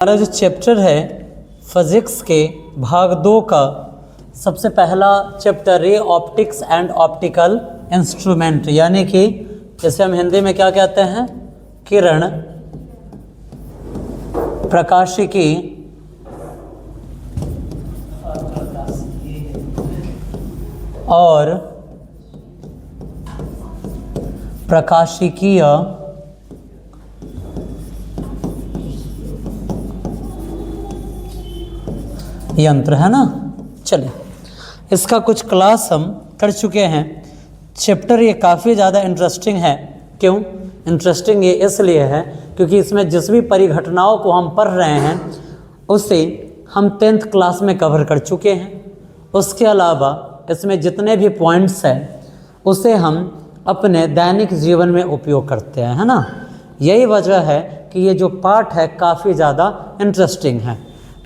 हमारा जो चैप्टर है फिजिक्स के भाग 2 का सबसे पहला chapter ray optics and optical instrument, यानी कि जैसे हम हिंदी में क्या कहते हैं, किरण, प्रकाशिकी और प्रकाशिकीय यंत्र, है ना। चलिए, इसका कुछ क्लास हम कर चुके हैं। चैप्टर ये काफ़ी ज़्यादा इंटरेस्टिंग है। क्यों इंटरेस्टिंग? ये इसलिए है क्योंकि इसमें जिस भी परिघटनाओं को हम पढ़ रहे हैं उसे हम 10th क्लास में कवर कर चुके हैं। उसके अलावा इसमें जितने भी पॉइंट्स हैं उसे हम अपने दैनिक जीवन में उपयोग करते हैं, है ना। यही वजह है कि ये जो पाठ है काफ़ी ज़्यादा इंटरेस्टिंग है।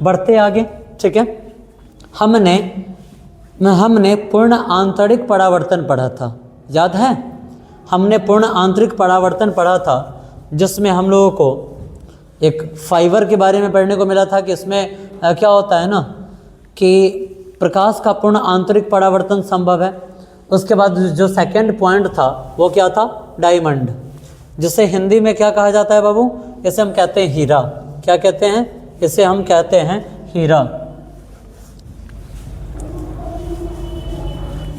बढ़ते आगे, ठीक है। हमने पूर्ण आंतरिक परावर्तन पढ़ा था, याद है? हमने पूर्ण आंतरिक परावर्तन पढ़ा था, जिसमें हम लोगों को एक फाइबर के बारे में पढ़ने को मिला था कि इसमें क्या होता है ना कि प्रकाश का पूर्ण आंतरिक परावर्तन संभव है। उसके बाद जो सेकंड पॉइंट था वो क्या था? डायमंड, जिसे हिंदी में क्या कहा जाता है बाबू? इसे हम कहते हैं हीरा। क्या कहते हैं? इसे हम कहते हैं हीरा।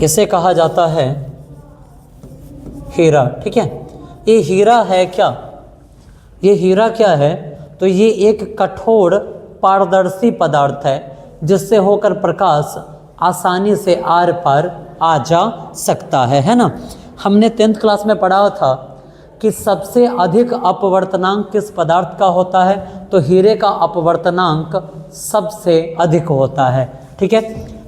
इसे कहा जाता है हीरा, ठीक है। ये हीरा है क्या? ये हीरा क्या है? तो ये एक कठोर पारदर्शी पदार्थ है जिससे होकर प्रकाश आसानी से आर पार आ जा सकता है ना। हमने 10th क्लास में पढ़ा था कि सबसे अधिक अपवर्तनांक किस पदार्थ का होता है? तो हीरे का अपवर्तनांक सबसे अधिक होता है, ठीक है।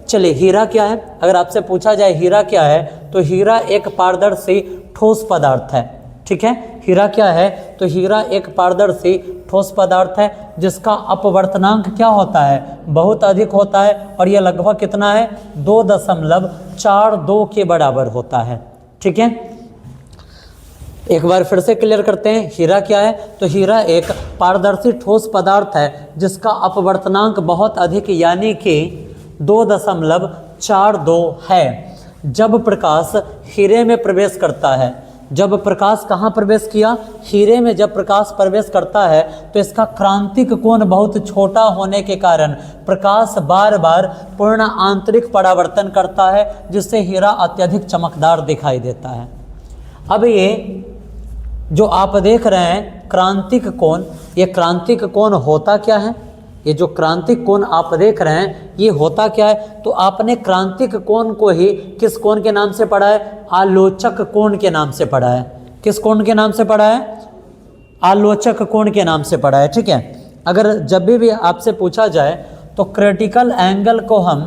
चलिए, हीरा क्या है? अगर आपसे पूछा जाए हीरा क्या है, तो हीरा एक पारदर्शी ठोस पदार्थ है, ठीक है। हीरा क्या है? तो हीरा एक पारदर्शी ठोस पदार्थ है जिसका अपवर्तनांक क्या होता है? बहुत अधिक होता है, और यह लगभग कितना है? 2.42 के बराबर होता है, ठीक है। एक बार फिर से क्लियर करते हैं, हीरा क्या है? तो हीरा एक पारदर्शी ठोस पदार्थ है जिसका अपवर्तनांक बहुत अधिक यानी कि 2.42 है। जब प्रकाश हीरे में प्रवेश करता है, जब प्रकाश कहाँ प्रवेश किया? हीरे में जब प्रकाश प्रवेश करता है तो इसका क्रांतिक कोण बहुत छोटा होने के कारण प्रकाश बार बार पूर्ण आंतरिक परावर्तन करता है, जिससे हीरा अत्यधिक चमकदार दिखाई देता है। अब ये जो आप देख रहे हैं क्रांतिक कोण, ये क्रांतिक कोण होता क्या है? ये जो क्रांतिक कोण आप देख रहे हैं ये होता क्या है? तो आपने क्रांतिक कोण को ही किस कोण के नाम से पढ़ा है? आलोचक कोण के नाम से पढ़ा है। किस कोण के नाम से पढ़ा है? आलोचक कोण के नाम से पढ़ा है, ठीक है। अगर जब भी आपसे पूछा जाए तो क्रिटिकल एंगल को हम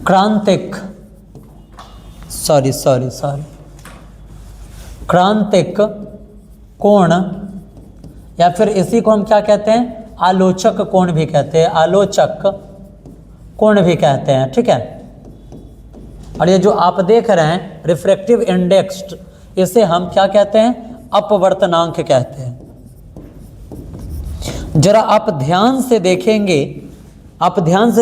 क्रांतिक क्रांतिक कोण, या फिर इसी को हम क्या कहते हैं? आलोचक कोण भी कहते हैं, आलोचक कोण भी कहते हैं, ठीक है। और ये जो आप देख रहे हैं रिफ्रैक्टिव इंडेक्स, इसे हम क्या कहते हैं? अपवर्तनांक कहते हैं। जरा आप ध्यान से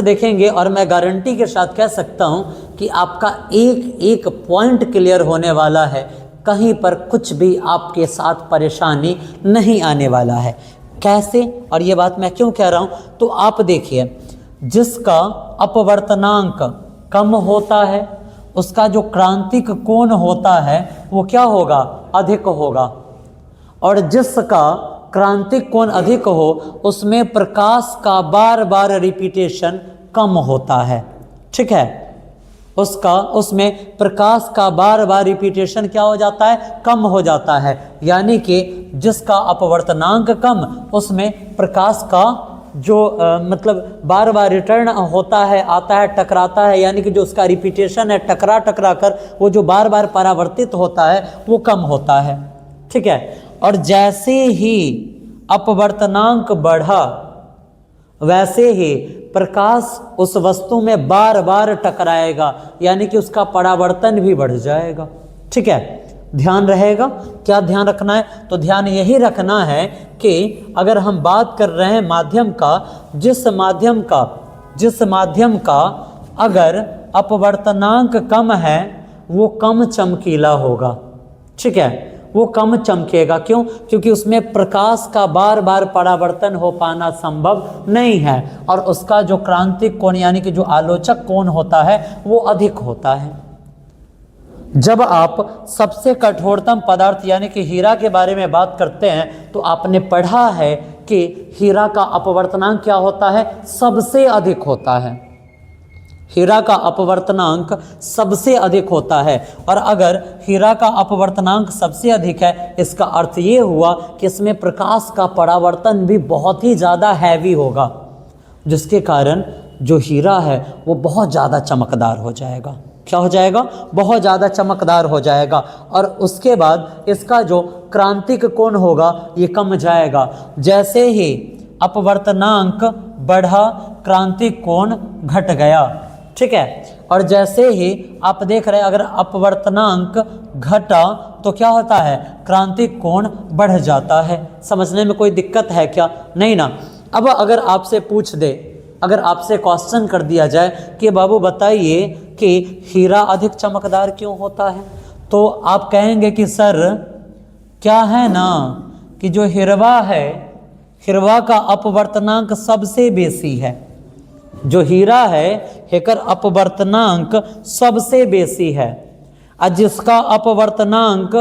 देखेंगे और मैं गारंटी के साथ कह सकता हूं कि आपका एक एक पॉइंट क्लियर होने वाला है, कहीं पर कुछ भी आपके साथ परेशानी नहीं आने वाला है। कैसे? और ये बात मैं क्यों कह रहा हूं? तो आप देखिए, जिसका अपवर्तनांक कम होता है उसका जो क्रांतिक कोण होता है वो क्या होगा? अधिक होगा। और जिसका क्रांतिक कोण अधिक हो उसमें प्रकाश का बार बार रिपीटेशन कम होता है, ठीक है। उसमें प्रकाश का बार बार रिपीटेशन क्या हो जाता है? कम हो जाता है। यानी कि जिसका अपवर्तनांक कम, उसमें प्रकाश का जो मतलब बार बार रिटर्न होता है, आता है, टकराता है, यानी कि जो उसका रिपीटेशन है टकरा कर वो जो बार बार परावर्तित होता है वो कम होता है, ठीक है। और जैसे ही अपवर्तनांक बढ़ा वैसे ही प्रकाश उस वस्तु में बार बार टकराएगा, यानी कि उसका परावर्तन भी बढ़ जाएगा, ठीक है। ध्यान रहेगा। क्या ध्यान रखना है? तो ध्यान यही रखना है कि अगर हम बात कर रहे हैं माध्यम का, जिस माध्यम का अगर अपवर्तनांक कम है वो कम चमकीला होगा। ठीक है, वो कम चमकेगा। क्यों? क्योंकि उसमें प्रकाश का बार बार परावर्तन हो पाना संभव नहीं है और उसका जो क्रांतिक कोण यानी कि जो आलोचक कोण होता है वो अधिक होता है। जब आप सबसे कठोरतम पदार्थ यानी कि हीरा के बारे में बात करते हैं तो आपने पढ़ा है कि हीरा का अपवर्तनांक क्या होता है? सबसे अधिक होता है। हीरा का अपवर्तनांक सबसे अधिक होता है और अगर हीरा का अपवर्तनांक सबसे अधिक है इसका अर्थ ये हुआ कि इसमें प्रकाश का परावर्तन भी बहुत ही ज़्यादा हैवी होगा, जिसके कारण जो हीरा है वो बहुत ज़्यादा चमकदार हो जाएगा। क्या हो जाएगा? बहुत ज़्यादा चमकदार हो जाएगा और उसके बाद इसका जो क्रांतिक कोण होगा ये कम जाएगा। जैसे ही अपवर्तनांक बढ़ा क्रांतिक कोण घट गया। ठीक है, और जैसे ही आप देख रहे हैं अगर अपवर्तनांक घटा तो क्या होता है? क्रांतिक कोण बढ़ जाता है। समझने में कोई दिक्कत है क्या? नहीं ना। अब अगर आपसे पूछ दे, अगर आपसे क्वेश्चन कर दिया जाए कि बाबू बताइए कि हीरा अधिक चमकदार क्यों होता है, तो आप कहेंगे कि सर क्या है ना कि जो हिरवा है, हिरवा का अपवर्तनांक सबसे बेसी है। जो हीरा है हेकर अपवर्तनांक सबसे बेसी है और जिसका अपवर्तनांक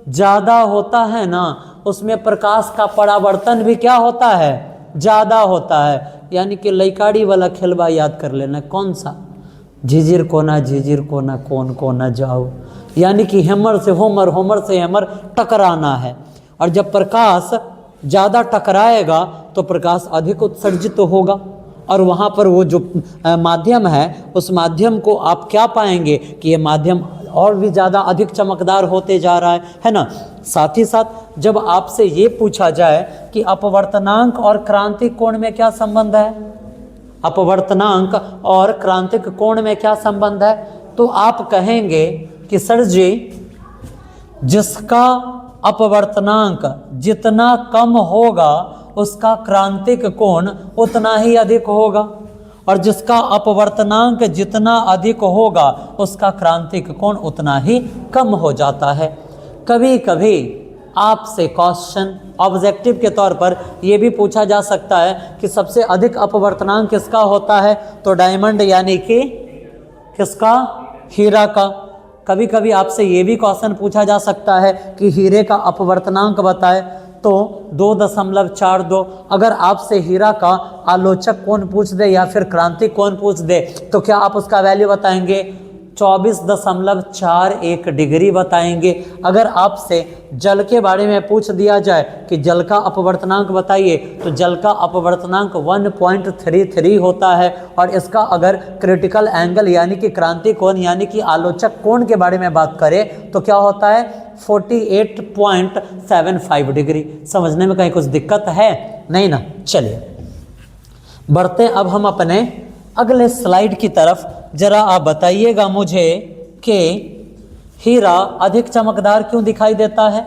ज़्यादा होता है ना उसमें प्रकाश का परावर्तन भी क्या होता है? ज़्यादा होता है। यानी कि लइकाड़ी वाला खेलवा याद कर लेना, कौन सा? झिझिर कोना कौन कोना जाओ, यानी कि हैमर से होमर, होमर से हैमर टकराना है। और जब प्रकाश ज़्यादा टकराएगा तो प्रकाश अधिक उत्सर्जित होगा और वहाँ पर वो जो माध्यम है उस माध्यम को आप क्या पाएंगे कि ये माध्यम और भी ज़्यादा अधिक चमकदार होते जा रहा है ना। साथ ही साथ जब आपसे ये पूछा जाए कि अपवर्तनांक और क्रांतिक कोण में क्या संबंध है, अपवर्तनांक और क्रांतिक कोण में क्या संबंध है, तो आप कहेंगे कि सर जी जिसका अपवर्तनांक जितना कम होगा उसका क्रांतिक कोण उतना ही अधिक होगा और जिसका अपवर्तनांक जितना अधिक होगा उसका क्रांतिक कोण उतना ही कम हो जाता है। कभी कभी आपसे क्वेश्चन ऑब्जेक्टिव के तौर पर यह भी पूछा जा सकता है कि सबसे अधिक अपवर्तनांक किसका होता है, तो डायमंड यानी कि किसका? हीरा का। कभी कभी आपसे ये भी क्वेश्चन पूछा जा सकता है कि हीरे का अपवर्तनांक बताए, तो 2.42। अगर आपसे हीरा का आलोचक कोण पूछ दे या फिर क्रांतिक कोण पूछ दे तो क्या आप उसका वैल्यू बताएंगे? 24.41 डिग्री बताएंगे। अगर आपसे जल के बारे में पूछ दिया जाए कि जल का अपवर्तनांक बताइए तो जल का अपवर्तनांक 1.33 होता है और इसका अगर क्रिटिकल एंगल यानी कि क्रांतिक कोण यानी कि आलोचक कोण के बारे में बात करें तो क्या होता है? 48.75 डिग्री। समझने में कहीं कुछ दिक्कत है? नहीं ना। चलिए बढ़ते अब हम अपने अगले स्लाइड की तरफ। जरा आप बताइएगा मुझे कि हीरा अधिक चमकदार क्यों दिखाई देता है?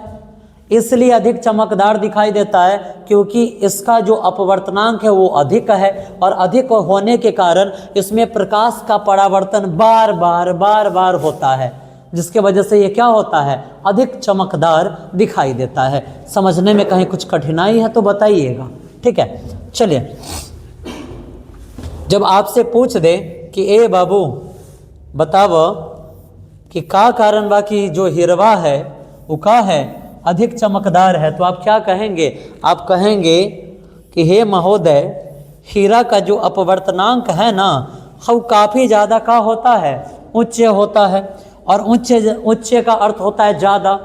इसलिए अधिक चमकदार दिखाई देता है क्योंकि इसका जो अपवर्तनांक है वो अधिक है और अधिक होने के कारण इसमें प्रकाश का परावर्तन बार बार होता है, जिसके वजह से ये क्या होता है? अधिक चमकदार दिखाई देता है। समझने में कहीं कुछ कठिनाई है तो बताइएगा। ठीक है, चलिए जब आपसे पूछ दे कि ए बाबू बताव कि का कारण बा कि जो हिरवा है वो का है अधिक चमकदार है, तो आप क्या कहेंगे? आप कहेंगे कि हे महोदय हीरा का जो अपवर्तनांक है ना वो काफ़ी ज़्यादा का होता है? उच्च होता है और उच्च का अर्थ होता है ज़्यादा।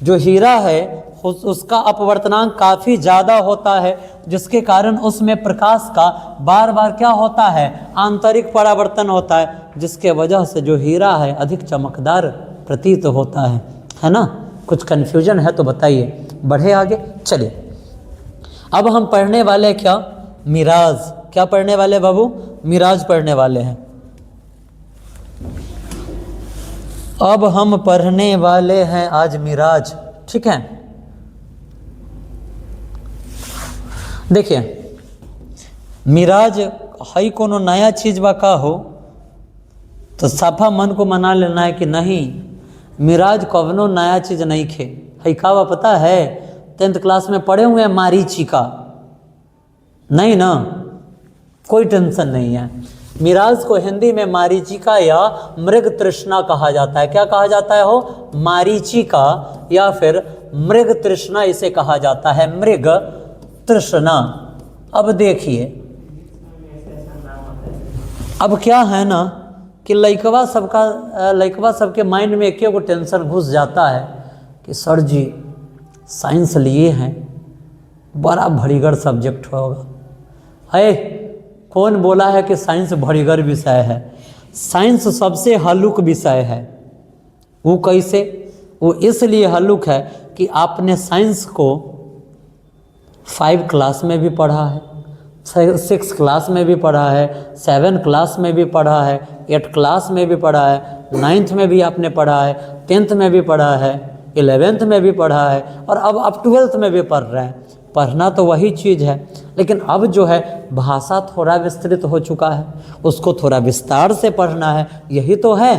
जो हीरा है उसका अपवर्तनांक काफ़ी ज़्यादा होता है जिसके कारण उसमें प्रकाश का बार बार क्या होता है? आंतरिक परावर्तन होता है, जिसके वजह से जो हीरा है अधिक चमकदार प्रतीत होता है ना। कुछ कन्फ्यूजन है तो बताइए। बढ़े आगे। चलिए अब हम पढ़ने वाले क्या? मिराज। क्या पढ़ने वाले बाबू? मिराज पढ़ने वाले हैं। अब हम पढ़ने वाले हैं आज मिराज, ठीक है। देखिए मिराज हई कोनो नया चीज बा का हो, तो साफा मन को मना लेना है कि नहीं, मिराज कवनो नया चीज नहीं खे। हई का बा पता है? 10th क्लास में पढ़े हुए हैं मारीचिका, नहीं ना, कोई टेंशन नहीं है। मिराज को हिंदी में मारीचिका या मृग तृष्णा कहा जाता है। क्या कहा जाता है हो? मारीचिका या फिर मृग तृष्णा इसे कहा जाता है, मृग तृष्णा। अब देखिए, अब क्या है ना कि लइकवा सबके माइंड में एक को टेंशन घुस जाता है कि सर जी साइंस लिए हैं, बड़ा भड़ीगर सब्जेक्ट होगा। है कौन बोला है कि साइंस भड़ीगर विषय है? साइंस सबसे हल्लुक विषय है। वो कैसे? वो इसलिए हल्लुक है कि आपने साइंस को 5 क्लास में भी पढ़ा है, 6 क्लास में भी पढ़ा है, 7 क्लास में भी पढ़ा है, 8 क्लास में भी पढ़ा है, 9th में भी आपने पढ़ा है, 10th में भी पढ़ा है, 11th में भी पढ़ा है, और अब आप 12th में भी पढ़ रहे हैं। पढ़ना तो वही चीज़ है, लेकिन अब जो है भाषा थोड़ा विस्तृत हो चुका है, उसको थोड़ा विस्तार से पढ़ना है, यही तो है।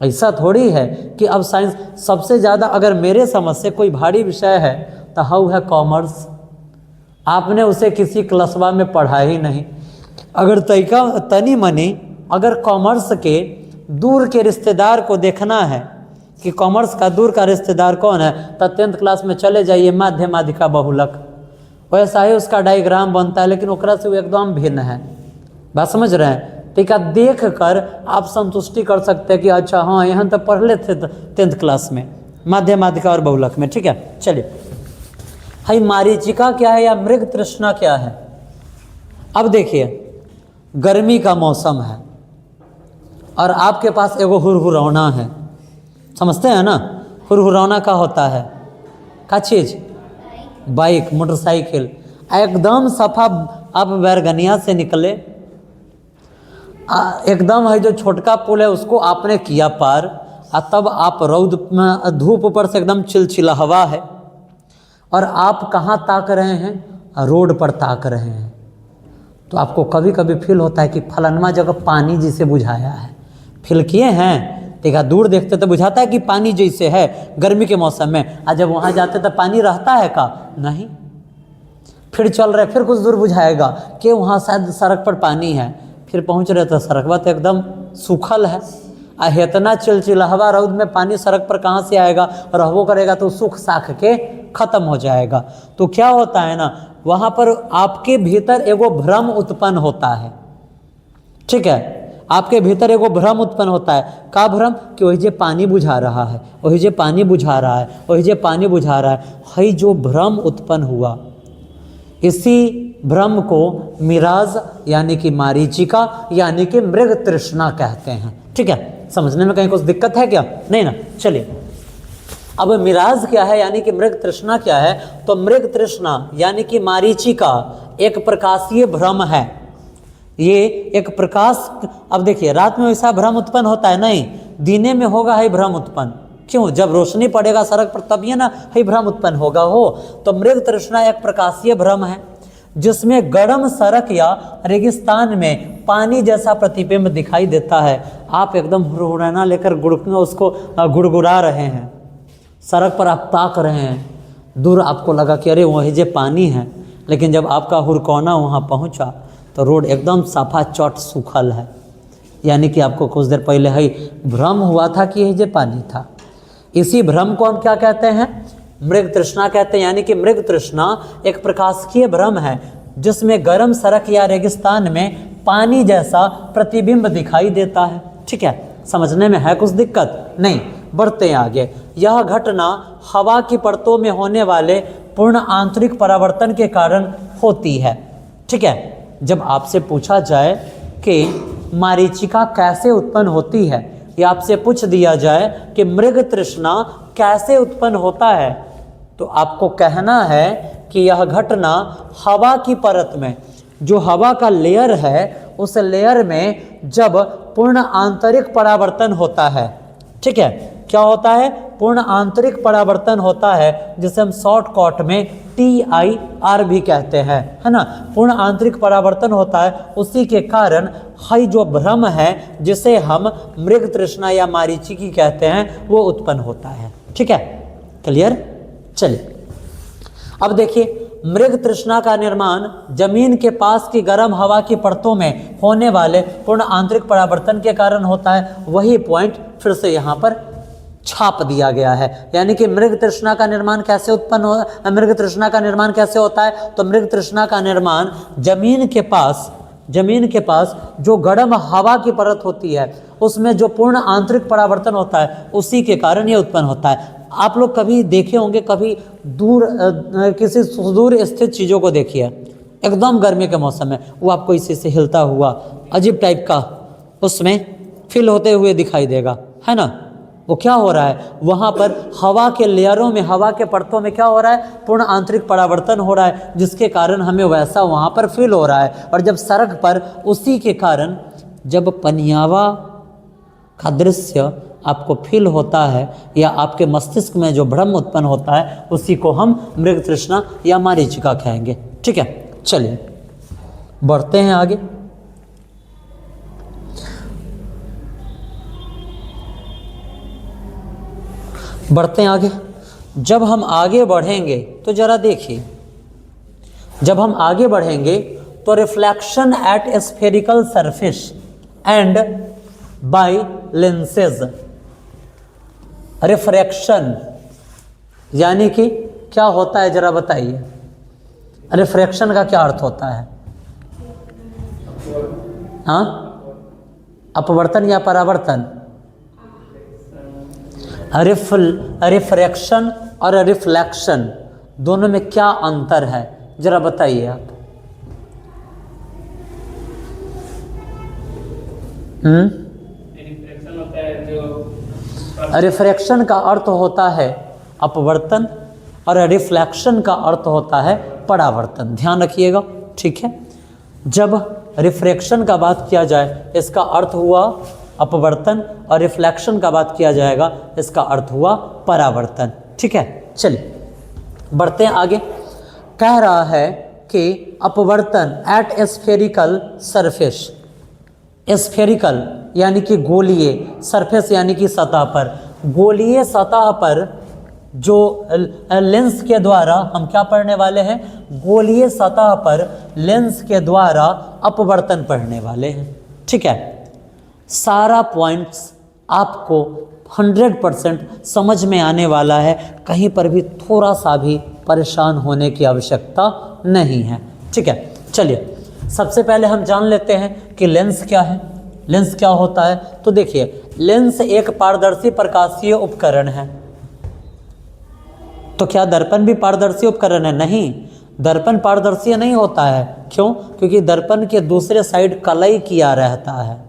ऐसा थोड़ी है कि अब साइंस सबसे ज़्यादा, अगर मेरे समझ से कोई भारी विषय है तो हाउ है कॉमर्स। आपने उसे किसी क्लासवा में पढ़ा ही नहीं। अगर तनी मनी अगर कॉमर्स के दूर के रिश्तेदार को देखना है कि कॉमर्स का दूर का रिश्तेदार कौन है, तो 10th क्लास में चले जाइए माध्य माध्यिका बहुलक, वैसा ही उसका डायग्राम बनता है, लेकिन ओकरा से वो एकदम भिन्न है। बात समझ रहे हैं? ठीक है, देख कर आप संतुष्टि कर सकते हैं कि अच्छा हाँ यहाँ तो पढ़ ले थे 10th क्लास में माध्य माध्यिका और बहुलक में। ठीक है, चलिए भाई मारीचिका क्या है या मृग तृष्णा क्या है? अब देखिए गर्मी का मौसम है और आपके पास एगो हुरहुरौना है, समझते हैं ना? हुरहुरौना का होता है का चीज़? Bike, motorcycle. एकदम सफा आप बैरगनिया से निकले, एकदम है जो छोटका पुल है उसको आपने किया पार, तब आप रौद में धूप पर से एकदम चिलचिला हवा है और आप कहाँ ताक रहे हैं? रोड पर ताक रहे हैं। तो आपको कभी कभी फील होता है कि फलानमा जगह पानी जैसे बुझाया है। फील किए हैं? देखा, दूर देखते तो बुझाता है कि पानी जैसे है गर्मी के मौसम में, और जब वहाँ जाते तो पानी रहता है का? नहीं। फिर चल रहे, फिर कुछ दूर बुझाएगा कि वहाँ शायद सड़क पर पानी है, फिर पहुँच रहे तो सड़क तो एकदम सूखल है। इतना चिलचिलाहवा रौद में पानी सड़क पर कहाँ से आएगा? रहबो करेगा तो सूख साख के खत्म हो जाएगा। तो क्या होता है ना, वहाँ पर आपके भीतर एगो भ्रम उत्पन्न होता है। ठीक है, आपके भीतर एगो भ्रम उत्पन्न होता है। का भ्रम? कि वही जे पानी बुझा रहा है, वही जे पानी बुझा रहा है, वही जे पानी बुझा रहा है। हई जो भ्रम उत्पन्न हुआ, इसी भ्रम को मिराज यानी कि मारीचिका यानी कि मृग तृष्णा कहते हैं। ठीक है, समझने में कहीं कुछ दिक्कत है क्या? नहीं ना? चलिए, अब मिराज क्या है यानी कि मृग तृष्णा क्या है? तो मृग तृष्णा यानी कि मारीचिका एक प्रकाशीय भ्रम है। ये एक प्रकाश, अब देखिए रात में वैसा भ्रम उत्पन्न होता है नहीं, दिने में होगा है भ्रम उत्पन्न। क्यों? जब रोशनी पड़ेगा सड़क पर तब ये ना है भ्रम उत्पन्न होगा हो। तो मृग तृष्णा एक प्रकाशीय भ्रम है जिसमें गर्म सड़क या रेगिस्तान में पानी जैसा प्रतिबिंब दिखाई देता है। आप एकदम हुरहुराना लेकर उसको गुड़गुड़ा रहे हैं, सड़क पर आप ताक रहे हैं, दूर आपको लगा कि अरे वही जे पानी है, लेकिन जब आपका हुरकौना वहाँ पहुँचा तो रोड एकदम साफा चौट सूखल है, यानी कि आपको कुछ देर पहले ही भ्रम हुआ था कि यही जे पानी था। इसी भ्रम को हम क्या कहते हैं? मृग तृष्णा कहते हैं। यानी कि मृग तृष्णा एक प्रकाशीय भ्रम है जिसमें गर्म सड़क या रेगिस्तान में पानी जैसा प्रतिबिंब दिखाई देता है। ठीक है, समझने में है कुछ दिक्कत? नहीं, बढ़ते हैं आगे। यह घटना हवा की परतों में होने वाले पूर्ण आंतरिक परावर्तन के कारण होती है। ठीक है, जब आपसे पूछा जाए कि मारीचिका कैसे उत्पन्न होती है, या आपसे पूछ दिया जाए कि मृग तृष्णा कैसे उत्पन्न होता है, तो आपको कहना है कि यह घटना हवा की परत में, जो हवा का लेयर है, उस लेयर में जब पूर्ण आंतरिक परावर्तन होता है, ठीक है। क्या होता है? पूर्ण आंतरिक परावर्तन होता है, जिसे हम शॉर्टकट में TIR भी कहते हैं, है ना। पूर्ण आंतरिक परावर्तन होता है, उसी के कारण हई जो भ्रम है, जिसे हम मृग तृष्णा या मारीचिकी कहते हैं, वो उत्पन्न होता है। ठीक है, क्लियर। चलिए अब देखिए, मृग तृष्णा का निर्माण जमीन के पास की गर्म हवा की परतों में होने वाले पूर्ण आंतरिक परावर्तन के कारण होता है। वही पॉइंट फिर से यहाँ पर छाप दिया गया है। यानी कि मृग तृष्णा का निर्माण कैसे उत्पन्न हो, मृग तृष्णा का निर्माण कैसे होता है? तो मृग तृष्णा का निर्माण जमीन के पास जो गर्म हवा की परत होती है, उसमें जो पूर्ण आंतरिक परावर्तन होता है, उसी के कारण ये उत्पन्न होता है। आप लोग कभी देखे होंगे, कभी दूर किसी सुदूर स्थित चीज़ों को देखिए, एकदम गर्मी के मौसम में वो आपको इसी से हिलता हुआ अजीब टाइप का उसमें फील होते हुए दिखाई देगा, है ना। वो क्या हो रहा है? वहाँ पर हवा के लेयरों में, हवा के परतों में क्या हो रहा है? पूर्ण आंतरिक परावर्तन हो रहा है, जिसके कारण हमें वैसा वहाँ पर फील हो रहा है। और जब सड़क पर उसी के कारण जब पनियावा का दृश्य आपको फील होता है, या आपके मस्तिष्क में जो भ्रम उत्पन्न होता है, उसी को हम मृग तृष्णा या मारीचिका कहेंगे। ठीक है, चलिए बढ़ते हैं आगे। जब हम आगे बढ़ेंगे तो जरा देखिए, जब हम आगे बढ़ेंगे तो reflection at spherical surface and by lenses. Refraction यानी कि क्या होता है, जरा बताइए। रिफ्रैक्शन का क्या अर्थ होता है? हाँ, अपवर्तन या परावर्तन? रिफ्रैक्शन और रिफ्लेक्शन दोनों में क्या अंतर है, जरा बताइए आप। रिफ्रैक्शन का अर्थ होता है अपवर्तन और रिफ्लेक्शन का अर्थ होता है परावर्तन। ध्यान रखिएगा, ठीक है। जब रिफ्रैक्शन का बात किया जाए, इसका अर्थ हुआ अपवर्तन, और रिफ्लेक्शन का बात किया जाएगा, इसका अर्थ हुआ परावर्तन। ठीक है, चलिए बढ़ते हैं आगे। कह रहा है कि अपवर्तन एट स्फेरिकल सरफेस, स्फेरिकल यानी कि गोलीय, सरफेस यानी कि सतह पर, गोलीय सतह पर जो लेंस के द्वारा हम क्या पढ़ने वाले हैं? गोलीय सतह पर लेंस के द्वारा अपवर्तन पढ़ने वाले हैं। ठीक है, सारा पॉइंट्स आपको 100% समझ में आने वाला है, कहीं पर भी थोड़ा सा भी परेशान होने की आवश्यकता नहीं है। ठीक है, चलिए सबसे पहले हम जान लेते हैं कि लेंस क्या है, लेंस क्या होता है। तो देखिए, लेंस एक पारदर्शी प्रकाशीय उपकरण है। तो क्या दर्पण भी पारदर्शी उपकरण है? नहीं, दर्पण पारदर्शी नहीं होता है। क्यों? क्योंकि दर्पण के दूसरे साइड कलई किया रहता है,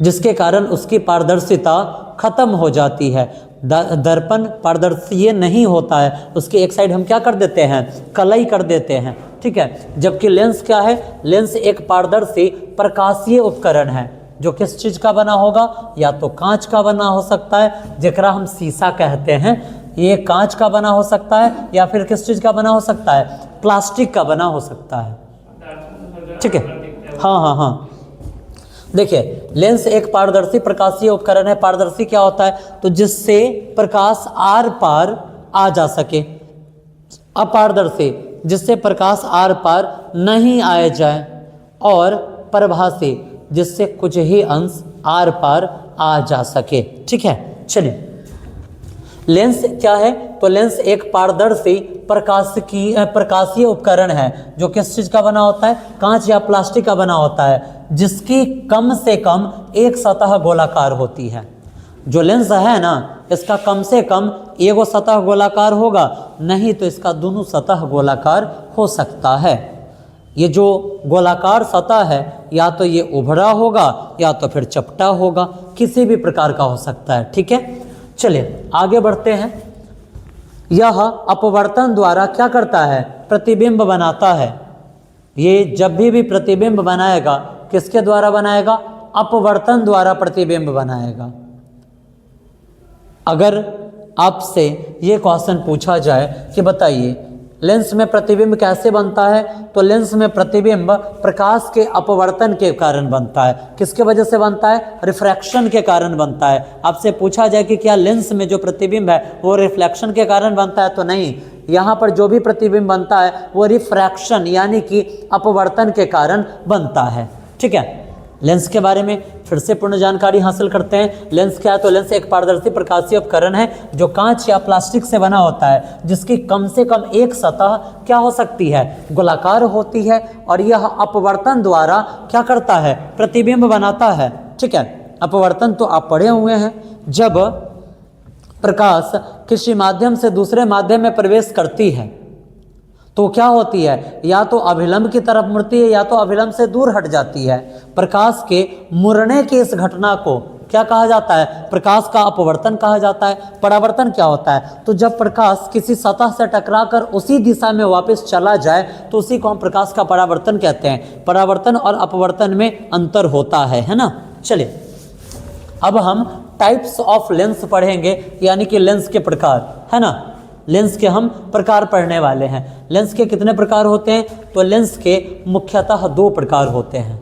जिसके कारण उसकी पारदर्शिता खत्म हो जाती है। दर्पण पारदर्शी नहीं होता है, उसके एक साइड हम क्या कर देते हैं? कलई कर देते हैं। ठीक है, जबकि लेंस क्या है? लेंस एक पारदर्शी प्रकाशीय उपकरण है, जो किस चीज़ का बना होगा? या तो कांच का बना हो सकता है, जेकरा हम शीशा कहते हैं, ये कांच का बना हो सकता है, या फिर किस चीज़ का बना हो सकता है? प्लास्टिक का बना हो सकता है। ठीक है, हाँ। देखिए, लेंस एक पारदर्शी प्रकाशीय उपकरण है। पारदर्शी क्या होता है? तो जिससे प्रकाश आर पार आ जा सके। अपारदर्शी, जिससे प्रकाश आर पार नहीं आए जाए। और प्रभासी, जिससे कुछ ही अंश आर पार आ जा सके। ठीक है, चलिए लेंस क्या है? तो लेंस एक पारदर्शी प्रकाशीय उपकरण है, जो किस चीज़ का बना होता है? कांच या प्लास्टिक का बना होता है, जिसकी कम से कम एक सतह गोलाकार होती है। जो लेंस है ना, इसका कम से कम एगो सतह गोलाकार होगा, नहीं तो इसका दोनों सतह गोलाकार हो सकता है। ये जो गोलाकार सतह है, या तो ये उभरा होगा या तो फिर चपटा होगा, किसी भी प्रकार का हो सकता है। ठीक है, चलिए आगे बढ़ते हैं। यह अपवर्तन द्वारा क्या करता है? प्रतिबिंब बनाता है। ये जब भी प्रतिबिंब बनाएगा, किसके द्वारा बनाएगा? अपवर्तन द्वारा प्रतिबिंब बनाएगा। अगर आपसे ये क्वेश्चन पूछा जाए कि बताइए लेंस में प्रतिबिंब कैसे बनता है, तो लेंस में प्रतिबिंब प्रकाश के अपवर्तन के कारण बनता है। किसके वजह से बनता है? रिफ्रैक्शन के कारण बनता है। आपसे पूछा जाए कि क्या लेंस में जो प्रतिबिंब है वो रिफ्लेक्शन के कारण बनता है, तो नहीं, यहाँ पर जो भी प्रतिबिंब बनता है वो रिफ्रैक्शन यानी कि अपवर्तन के कारण बनता है। ठीक है, लेंस के बारे में फिर से पूर्ण जानकारी हासिल करते हैं। लेंस क्या है? तो लेंस एक पारदर्शी प्रकाशीय उपकरण है जो कांच या प्लास्टिक से बना होता है, जिसकी कम से कम एक सतह क्या हो सकती है? गोलाकार होती है, और यह अपवर्तन द्वारा क्या करता है? प्रतिबिंब बनाता है। ठीक है, अपवर्तन तो आप पढ़े हुए हैं। जब प्रकाश किसी माध्यम से दूसरे माध्यम में प्रवेश करती है तो क्या होती है? या तो अभिलंब की तरफ मुड़ती है या तो अभिलंब से दूर हट जाती है। प्रकाश के मुड़ने की इस घटना को क्या कहा जाता है? प्रकाश का अपवर्तन कहा जाता है। परावर्तन क्या होता है? तो जब प्रकाश किसी सतह से टकराकर उसी दिशा में वापस चला जाए तो उसी को हम प्रकाश का परावर्तन कहते हैं। परावर्तन और अपवर्तन में अंतर होता है ना। चलिए अब हम टाइप्स ऑफ लेंस पढ़ेंगे, यानी कि लेंस के प्रकार, है ना। लेंस के हम प्रकार पढ़ने वाले हैं। लेंस के कितने प्रकार होते हैं? तो लेंस के मुख्यतः 2 प्रकार होते हैं।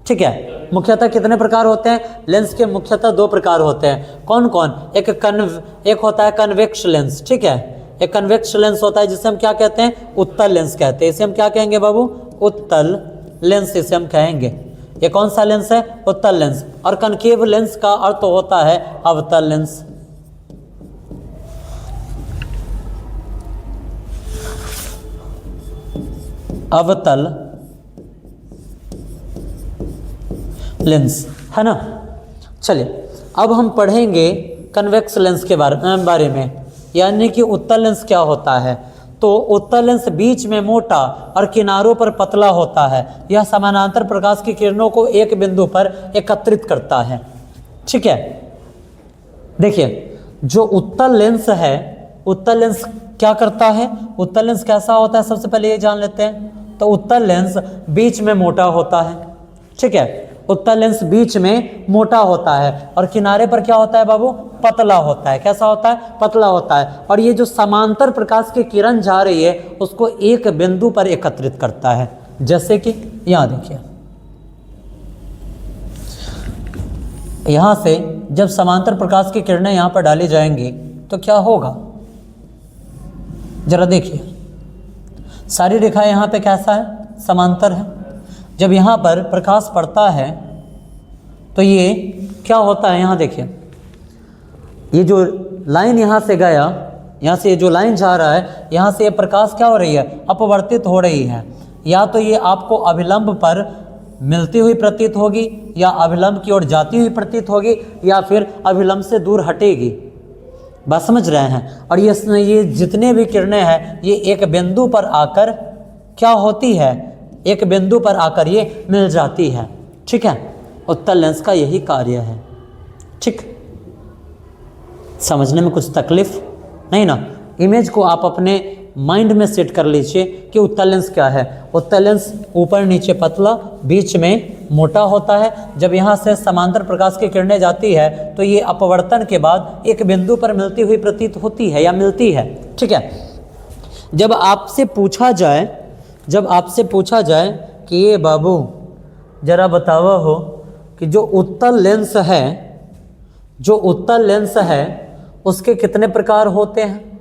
ठीक है, मुख्यतः कितने प्रकार होते हैं? लेंस के मुख्यतः 2 प्रकार होते हैं। कौन कौन? एक होता है कन्वेक्स लेंस। ठीक है, एक कन्वेक्स लेंस होता है जिसे हम क्या कहते हैं? उत्तल लेंस कहते हैं। इसे हम क्या कहेंगे बाबू? उत्तल लेंस इसे हम कहेंगे। ये कौन सा लेंस है? उत्तल लेंस। और कनकेव लेंस का अर्थ होता है अवतल लेंस। अवतल लेंस, है ना। चलिए अब हम पढ़ेंगे कन्वेक्स लेंस के बारे में, यानी कि उत्तल लेंस क्या होता है। तो उत्तल लेंस बीच में मोटा और किनारों पर पतला होता है। यह समानांतर प्रकाश की किरणों को एक बिंदु पर एकत्रित करता है। ठीक है, देखिए जो उत्तल लेंस है, उत्तल लेंस क्या करता है? उत्तल लेंस कैसा होता है सबसे पहले ये जान लेते हैं। तो उत्तल लेंस बीच में मोटा होता है। ठीक है, उत्तल लेंस बीच में मोटा होता है और किनारे पर क्या होता है बाबू? पतला होता है। कैसा होता है? पतला होता है। और ये जो समांतर प्रकाश की किरण जा रही है उसको एक बिंदु पर एकत्रित करता है। जैसे कि यहाँ देखिए, यहाँ से जब समांतर प्रकाश की किरणें यहाँ पर डाली जाएंगी तो क्या होगा? जरा देखिए, सारी रेखाएं यहाँ पे कैसा है? समांतर है। जब यहाँ पर प्रकाश पड़ता है तो ये क्या होता है? यहाँ देखिए, ये जो लाइन यहाँ से गया, यहाँ से ये जो लाइन जा रहा है, यहाँ से ये प्रकाश क्या हो रही है? अपवर्तित हो रही है। या तो ये आपको अभिलंब पर मिलती हुई प्रतीत होगी, या अभिलंब की ओर जाती हुई प्रतीत होगी, या फिर अभिलंब से दूर हटेगी। बात समझ रहे हैं? और ये जितने भी किरणें हैं ये एक बिंदु पर आकर क्या होती है? एक बिंदु पर आकर ये मिल जाती है। ठीक है, उत्तल लेंस का यही कार्य है। ठीक, समझने में कुछ तकलीफ नहीं ना। इमेज को आप अपने माइंड में सेट कर लीजिए कि उत्तल लेंस क्या है। उत्तल लेंस ऊपर नीचे पतला, बीच में मोटा होता है। जब यहाँ से समांतर प्रकाश की किरणें जाती है तो ये अपवर्तन के बाद एक बिंदु पर मिलती हुई प्रतीत होती है या मिलती है। ठीक है, जब आपसे पूछा जाए कि ये बाबू जरा बतावा हो कि जो उत्तल लेंस है उसके कितने प्रकार होते हैं?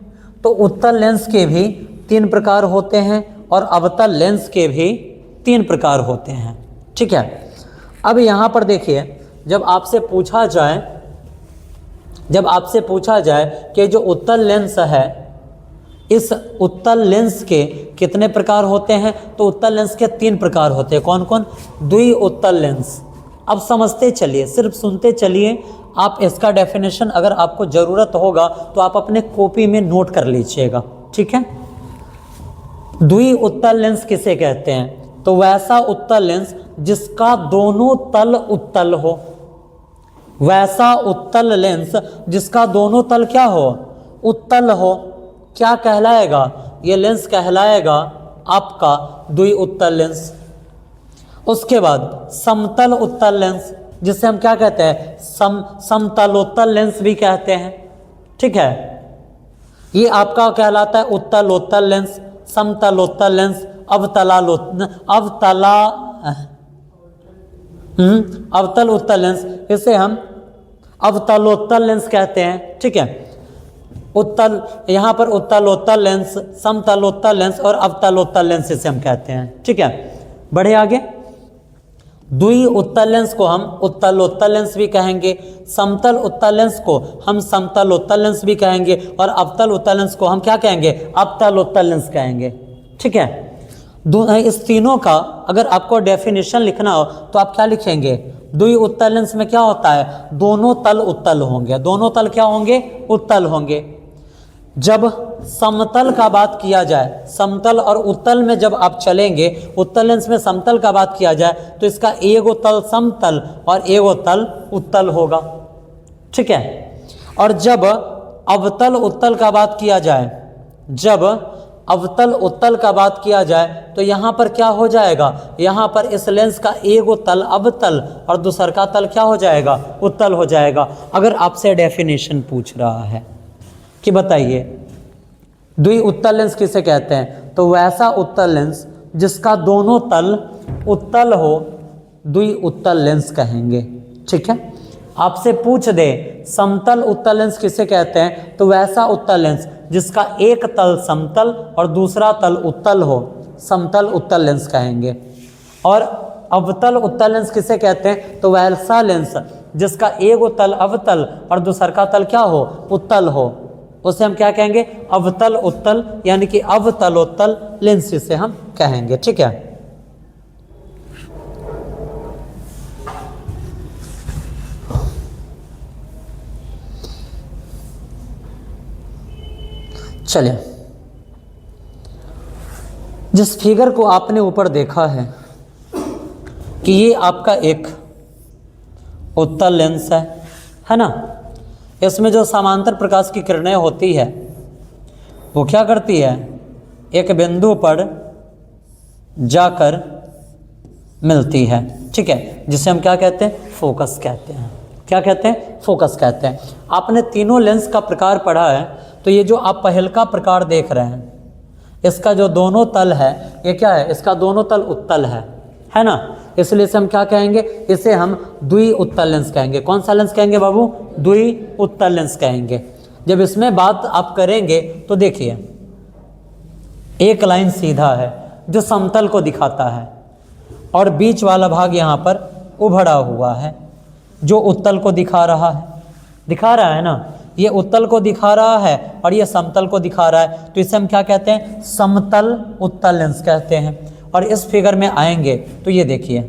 तो उत्तल लेंस के भी 3 प्रकार होते हैं और अवतल लेंस के भी 3 प्रकार होते हैं। ठीक है, अब यहाँ पर देखिए, जब आपसे पूछा जाए कि जो उत्तल लेंस है, इस उत्तल लेंस के कितने प्रकार होते हैं? तो उत्तल लेंस के 3 प्रकार होते हैं। कौन कौन? द्वि उत्तल लेंस। अब समझते चलिए, सिर्फ सुनते चलिए। आप इसका डेफिनेशन अगर आपको ज़रूरत होगा तो आप अपने कॉपी में नोट कर लीजिएगा। ठीक है, द्वि उत्तल लेंस किसे कहते हैं? तो वैसा उत्तल लेंस जिसका दोनों तल उत्तल हो। वैसा उत्तल लेंस जिसका दोनों तल क्या हो? उत्तल हो। क्या कहलाएगा? ये लेंस कहलाएगा आपका द्वि उत्तल लेंस। उसके बाद समतल उत्तल लेंस, जिसे हम क्या कहते हैं? समतलोत्तल लेंस भी कहते हैं। ठीक है। ये आपका कहलाता है उत्तल लेंस, समतलोत्तल लेंस, अवतल उत्तल लेंस, इसे हम अवतलोत्तल लेंस कहते हैं। ठीक है, उत्तल, यहाँ पर उत्तलोत्तल लेंस, समतलोत्तल लेंस और अवतलोत्तल लेंस इसे हम कहते हैं। ठीक है, बढ़े आगे। द्वि उत्तल लेंस को हम उत्तलोत्तल लेंस भी कहेंगे, समतल उत्तल लेंस को हम समतलोत्तल लेंस भी कहेंगे और अवतल उत्तल लेंस को हम क्या कहेंगे, अवतलोत्तल लेंस कहेंगे। ठीक है, इस तीनों का अगर आपको डेफिनेशन लिखना हो तो आप क्या लिखेंगे, द्वि उत्तल लेंस में क्या होता है, दोनों तल उत्तल होंगे। दोनों तल क्या होंगे, उत्तल होंगे। जब समतल का बात किया जाए, समतल और उत्तल में जब आप चलेंगे, उत्तल लेंस में समतल का बात किया जाए तो इसका एगो तल समतल और एगो तल उत्तल होगा। ठीक है, और जब अवतल उत्तल का बात किया जाए, जब अवतल उत्तल का बात किया जाए तो यहाँ पर क्या हो जाएगा, यहाँ पर इस लेंस का एगो तल अवतल और दूसर का तल क्या हो जाएगा, उत्तल हो जाएगा। अगर आपसे डेफिनेशन पूछ रहा है कि बताइए द्वि उत्तल लेंस किसे कहते हैं, तो वैसा उत्तल लेंस जिसका दोनों तल उत्तल हो, द्वि उत्तल लेंस कहेंगे। ठीक है, आपसे पूछ दे समतल उत्तल लेंस किसे कहते हैं, तो वैसा उत्तल लेंस जिसका एक तल समतल और दूसरा तल उत्तल हो, समतल उत्तल लेंस कहेंगे। और अवतल उत्तल लेंस किसे कहते हैं, तो वैसा लेंस जिसका एक तल अवतल और दूसरा का तल क्या हो, उत्तल हो, उसे हम क्या कहेंगे, अवतल उत्तल, यानी कि अवतलोत्तल लेंस इसे हम कहेंगे। ठीक है, चलिए, जिस फिगर को आपने ऊपर देखा है कि ये आपका एक उत्तल लेंस है ना, इसमें जो समांतर प्रकाश की किरणें होती है वो क्या करती है, एक बिंदु पर जाकर मिलती है। ठीक है, जिसे हम क्या कहते हैं, फोकस कहते हैं। क्या कहते हैं, फोकस कहते हैं। आपने तीनों लेंस का प्रकार पढ़ा है, तो ये जो आप पहल का प्रकार देख रहे हैं, इसका जो दोनों तल है ये क्या है, इसका दोनों तल उत्तल है ना, इसलिए इसे हम क्या कहेंगे, इसे हम द्वि उत्तल लेंस कहेंगे। कौन सा लेंस कहेंगे बाबू, द्वि उत्तल लेंस कहेंगे। जब इसमें बात आप करेंगे तो देखिए, एक लाइन सीधा है जो समतल को दिखाता है और बीच वाला भाग यहाँ पर उभड़ा हुआ है जो उत्तल को दिखा रहा है ना, ये उत्तल को दिखा रहा है और ये समतल को दिखा रहा है, तो इसे हम क्या कहते हैं, समतल उत्तल लेंस कहते हैं। और इस फिगर में आएंगे तो ये देखिए,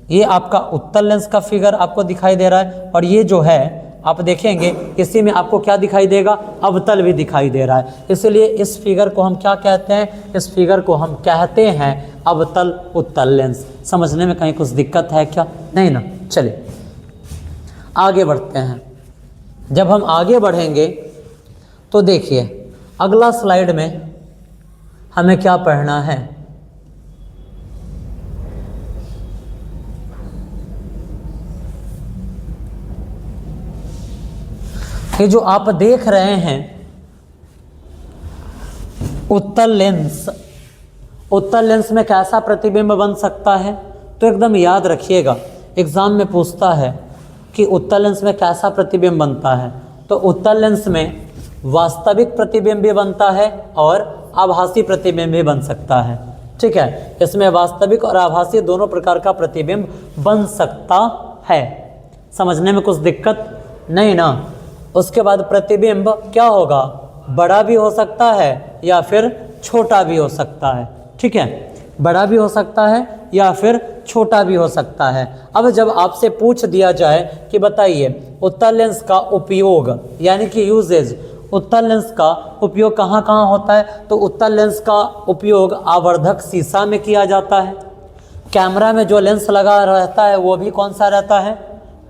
ये आपका उत्तल लेंस का फिगर आपको दिखाई दे रहा है और ये जो है आप देखेंगे इसी में आपको क्या दिखाई देगा, अवतल भी दिखाई दे रहा है। इसलिए इस फिगर को हम क्या कहते हैं, इस फिगर को हम कहते हैं अवतल उत्तल लेंस। समझने में कहीं कुछ दिक्कत है क्या, नहीं ना। चलिए आगे बढ़ते हैं। जब हम आगे बढ़ेंगे तो देखिए अगला स्लाइड में हमें क्या पढ़ना है, ये जो आप देख रहे हैं उत्तल लेंस, उत्तल लेंस में कैसा प्रतिबिंब बन सकता है, तो एकदम याद रखिएगा, एग्जाम में पूछता है कि उत्तल लेंस में कैसा प्रतिबिंब बनता है, तो उत्तल लेंस में वास्तविक प्रतिबिंब भी बनता है और आभासी प्रतिबिंब भी बन सकता है। ठीक है, इसमें वास्तविक और आभासी दोनों प्रकार का प्रतिबिंब बन सकता है। समझने में कुछ दिक्कत नहीं ना। उसके बाद प्रतिबिंब क्या होगा, बड़ा भी हो सकता है या फिर छोटा भी हो सकता है। ठीक है, बड़ा भी हो सकता है या फिर छोटा भी हो सकता है। अब जब आपसे पूछ दिया जाए कि बताइए उत्तल लेंस का उपयोग यानी कि यूजेज, उत्तल लेंस का उपयोग कहाँ कहाँ होता है, तो उत्तल लेंस का उपयोग आवर्धक शीशा में किया जाता है। कैमरा में जो लेंस लगा रहता है वो भी कौन सा रहता है,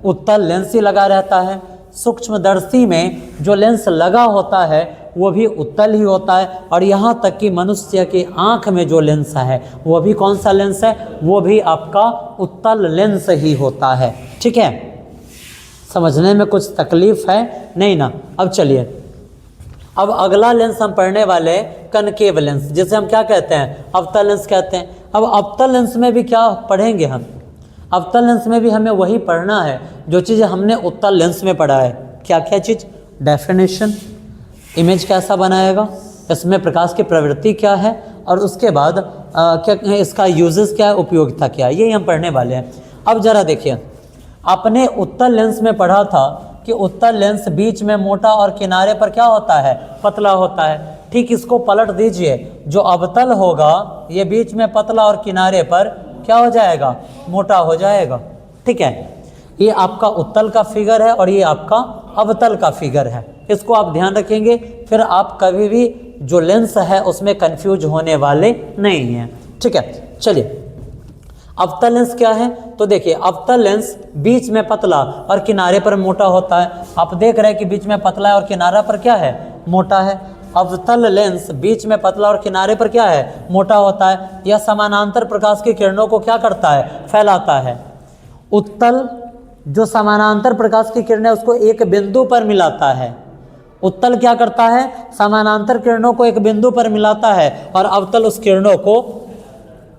उत्तल लेंस ही लगा रहता है। सूक्ष्मदर्शी में जो लेंस लगा होता है वो भी उत्तल ही होता है। और यहाँ तक कि मनुष्य की आँख में जो लेंस है वो भी कौन सा लेंस है, वो भी आपका उत्तल लेंस ही होता है। ठीक है, समझने में कुछ तकलीफ है नहीं ना। अब चलिए अब अगला लेंस हम पढ़ने वाले हैं कनकेव लेंस, जिसे हम क्या कहते हैं, अवतल लेंस कहते हैं। अब अवतल लेंस में भी क्या पढ़ेंगे हम, अवतल लेंस में भी हमें वही पढ़ना है जो चीज़ हमने उत्तल लेंस में पढ़ा है। क्या क्या चीज़, डेफिनेशन, इमेज कैसा बनाएगा, इसमें प्रकाश की प्रवृत्ति क्या है, और उसके बाद क्या इसका यूजेस क्या है, उपयोगिता क्या है, ये हम पढ़ने वाले हैं। अब जरा देखिए, आपने उत्तल लेंस में पढ़ा था कि उत्तल लेंस बीच में मोटा और किनारे पर क्या होता है, पतला होता है। ठीक इसको पलट दीजिए, जो अवतल होगा ये बीच में पतला और किनारे पर क्या हो जाएगा, मोटा हो जाएगा। ठीक है, ये आपका उत्तल का फिगर है और ये आपका अवतल का फिगर है। इसको आप ध्यान रखेंगे, फिर आप कभी भी जो लेंस है उसमें कंफ्यूज होने वाले नहीं हैं। ठीक है, चलिए अवतल लेंस क्या है, तो देखिए अवतल लेंस बीच में पतला और किनारे पर मोटा होता है। आप देख रहे हैं कि बीच में पतला है और किनारा पर क्या है, मोटा है। अवतल लेंस बीच में पतला और किनारे पर क्या है, मोटा होता है। यह समानांतर प्रकाश की किरणों को क्या करता है, फैलाता है। उत्तल जो समानांतर प्रकाश की किरणें उसको एक बिंदु पर मिलाता है। उत्तल क्या करता है, समानांतर किरणों को एक बिंदु पर मिलाता है, और अवतल उस किरणों को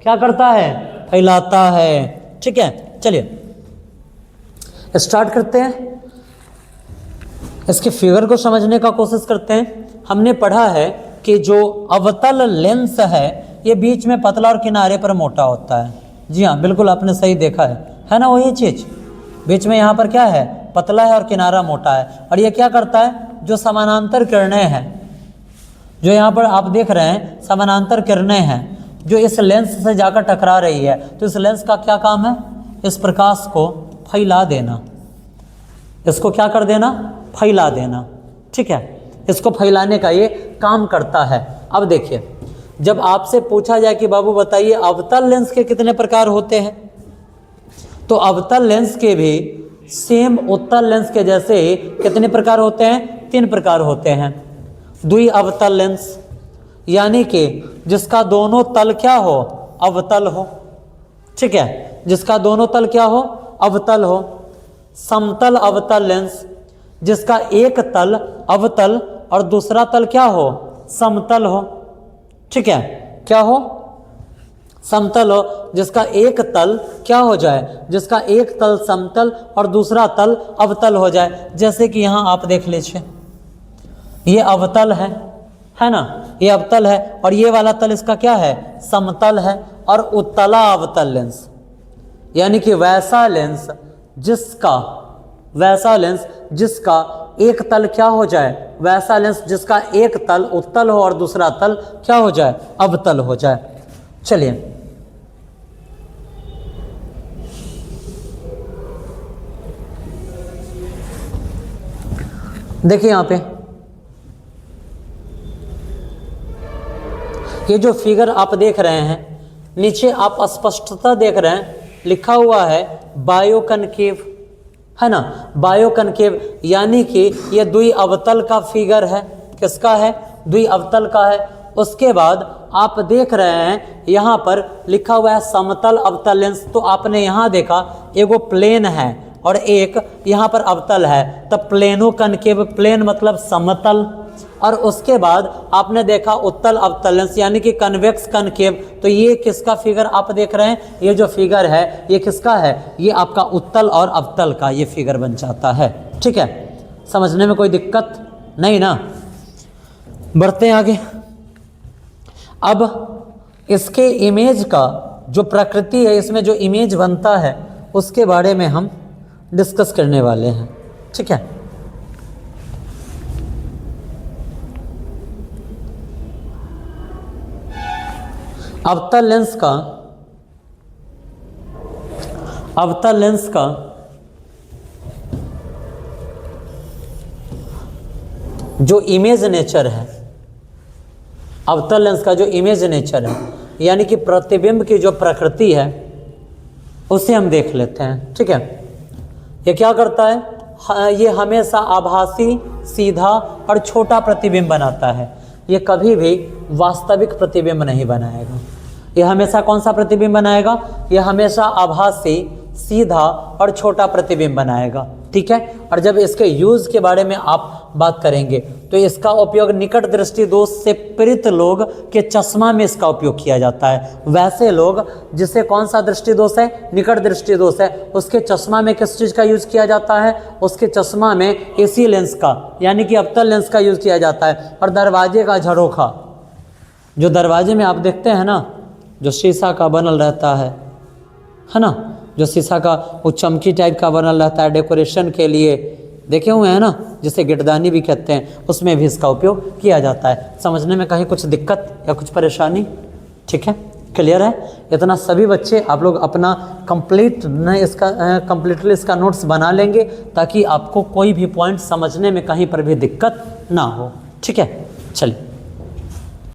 क्या करता है, फैलाता है। ठीक है, चलिए स्टार्ट करते हैं, इसके फिगर को समझने का कोशिश करते हैं। हमने पढ़ा है कि जो अवतल लेंस है ये बीच में पतला और किनारे पर मोटा होता है। जी हाँ, बिल्कुल आपने सही देखा है ना, वही चीज़। बीच में यहाँ पर क्या है, पतला है और किनारा मोटा है। और ये क्या करता है, जो समानांतर किरणें हैं, जो यहाँ पर आप देख रहे हैं समानांतर किरणें हैं जो इस लेंस से जाकर टकरा रही है, तो इस लेंस का क्या काम है, इस प्रकाश को फैला देना। इसको क्या कर देना, फैला देना। ठीक है, इसको फैलाने का ये काम करता है। अब देखिए, जब आपसे पूछा जाए कि बाबू बताइए अवतल लेंस के कितने प्रकार होते हैं, तो अवतल लेंस के भी सेम उत्तल लेंस के जैसे कितने प्रकार होते हैं, 3 प्रकार होते हैं। द्वि अवतल लेंस, यानी कि जिसका दोनों तल क्या हो, अवतल हो। ठीक है, जिसका दोनों तल क्या हो, अवतल हो। समतल अवतल लेंस, जिसका एक तल अवतल और दूसरा तल क्या हो, समतल हो। ठीक है, क्या हो, समतल हो, जिसका एक तल क्या हो जाए, जिसका एक तल समतल और दूसरा तल अवतल हो जाए। जैसे कि यहाँ आप देख लीजिए, ये अवतल है ना, ये अवतल है, और ये वाला तल इसका क्या है, समतल है। और उत्तला अवतल लेंस, यानी कि वैसा लेंस जिसका एक तल क्या हो जाए, वैसा लेंस जिसका एक तल उत्तल हो और दूसरा तल क्या हो जाए, अवतल हो जाए। चलिए देखिए यहाँ पे ये जो फिगर आप देख रहे हैं, नीचे आप स्पष्टता देख रहे हैं, लिखा हुआ है बायोकनकेव, है ना, बायोकनकेव, यानी कि ये द्वि अवतल का फिगर है। किसका है, द्वि अवतल का है। उसके बाद आप देख रहे हैं यहाँ पर लिखा हुआ है समतल अवतल लेंस। तो आपने यहाँ देखा एगो प्लेन है और एक यहाँ पर अवतल है, तब प्लेनो कनकेव, प्लेन मतलब समतल। और उसके बाद आपने देखा उत्तल अवतल लेंस, यानी कि कन्वेक्स कनकेव। तो ये किसका फिगर आप देख रहे हैं, ये जो फिगर है ये किसका है, ये आपका उत्तल और अवतल का ये फिगर बन जाता है। ठीक है, समझने में कोई दिक्कत नहीं ना। बढ़ते हैं आगे। अब इसके इमेज का जो प्रकृति है, इसमें जो इमेज बनता है उसके बारे में हम डिस्कस करने वाले हैं। ठीक है, अवतल लेंस का जो इमेज नेचर है, अवतल लेंस का जो इमेज नेचर है, यानी कि प्रतिबिंब की जो प्रकृति है, उसे हम देख लेते हैं। ठीक है, ये क्या करता है, ये हमेशा आभासी, सीधा और छोटा प्रतिबिंब बनाता है। ये कभी भी वास्तविक प्रतिबिंब नहीं बनाएगा। ये हमेशा कौन सा प्रतिबिंब बनाएगा, ये हमेशा आभासी, सीधा और छोटा प्रतिबिंब बनाएगा। ठीक है, और जब इसके यूज़ के बारे में आप बात करेंगे तो इसका उपयोग निकट दृष्टि दोष से पीड़ित लोग के चश्मा में इसका उपयोग किया जाता है। वैसे लोग जिसे कौन सा दृष्टि दोष है, निकट दृष्टि दोष है, उसके चश्मा में किस चीज़ का यूज किया जाता है, उसके चश्मा में एसी लेंस का यानी कि अवतल लेंस का यूज किया जाता है। और दरवाजे का झरोखा, जो दरवाजे में आप देखते हैं ना, जो शीशा का बनल रहता है ना, जो शीशा का वो चमकी टाइप का बनल रहता है डेकोरेशन के लिए, देखे हुए हैं ना, जिसे गिरदानी भी कहते हैं, उसमें भी इसका उपयोग किया जाता है। समझने में कहीं कुछ दिक्कत या कुछ परेशानी? ठीक है, क्लियर है? इतना सभी बच्चे आप लोग अपना कंप्लीटली इसका नोट्स बना लेंगे ताकि आपको कोई भी पॉइंट समझने में कहीं पर भी दिक्कत ना हो। ठीक है, चलिए।